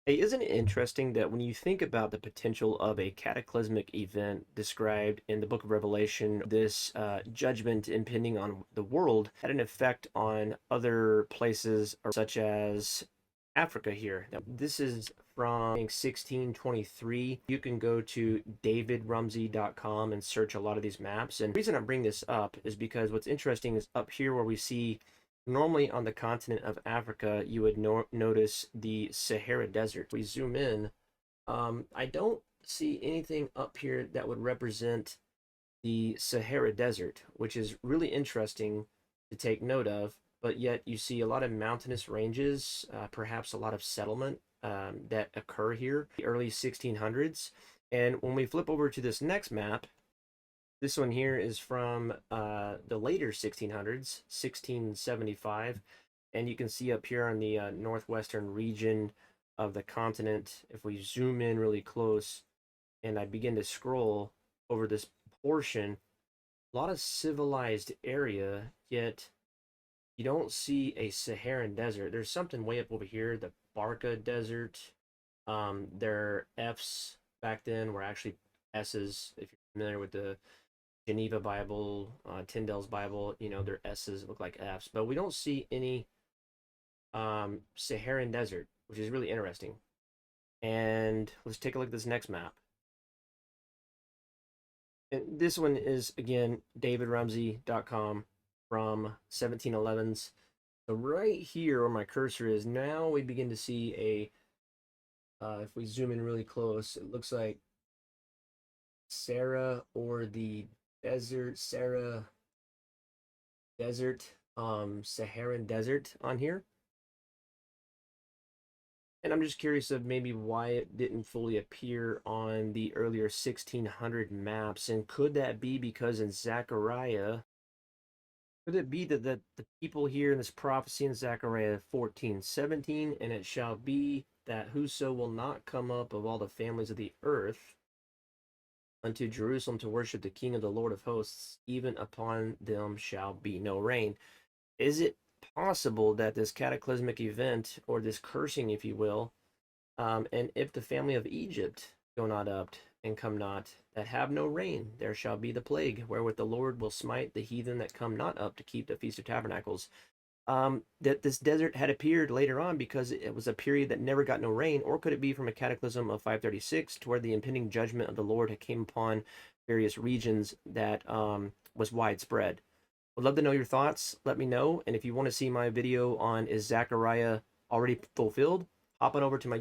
Hey, isn't it interesting that when you think about the potential of a cataclysmic event described in the book of Revelation, this judgment impending on the world had an effect on other places, such as Africa here. Now, this is from I think, 1623. You can go to davidrumsey.com and search a lot of these maps. And the reason I bring this up is because what's interesting is up here where we see normally on the continent of Africa, you would notice the Sahara Desert. If we zoom in, I don't see anything up here that would represent the Sahara Desert, which is really interesting to take note of. But yet you see a lot of mountainous ranges, perhaps a lot of settlement that occur here, the early 1600s. And when we flip over to this next map, this one here is from the later 1600s, 1675. And you can see up here on the northwestern region of the continent, if we zoom in really close and I begin to scroll over this portion, a lot of civilized area, yet you don't see a Saharan desert. There's something way up over here, the Barca Desert. Their F's back then were actually S's, if you're familiar with the Geneva Bible, Tyndale's Bible, their S's look like F's, but we don't see any Saharan desert, which is really interesting. And let's take a look at this next map. And this one is, again, davidrumsey.com from 1711s. So right here where my cursor is, now we begin to see if we zoom in really close, it looks like Sarah or the desert, Sarah Desert, Saharan Desert on here. And I'm just curious of maybe why it didn't fully appear on the earlier 1600 maps. And could that be because in Zechariah, could it be that the people here in this prophecy in Zechariah 14:17, and it shall be that whoso will not come up of all the families of the earth unto Jerusalem to worship the King of the Lord of hosts, even upon them shall be no rain. Is it possible that this cataclysmic event, or this cursing, if you will, and if the family of Egypt go not up and come not, that have no rain, there shall be the plague, wherewith the Lord will smite the heathen that come not up to keep the Feast of Tabernacles. That this desert had appeared later on because it was a period that never got no rain, or could it be from a cataclysm of 536 to where the impending judgment of the Lord had came upon various regions that was widespread? Would love to know your thoughts. Let me know. And if you want to see my video on is Zechariah already fulfilled, hop on over to my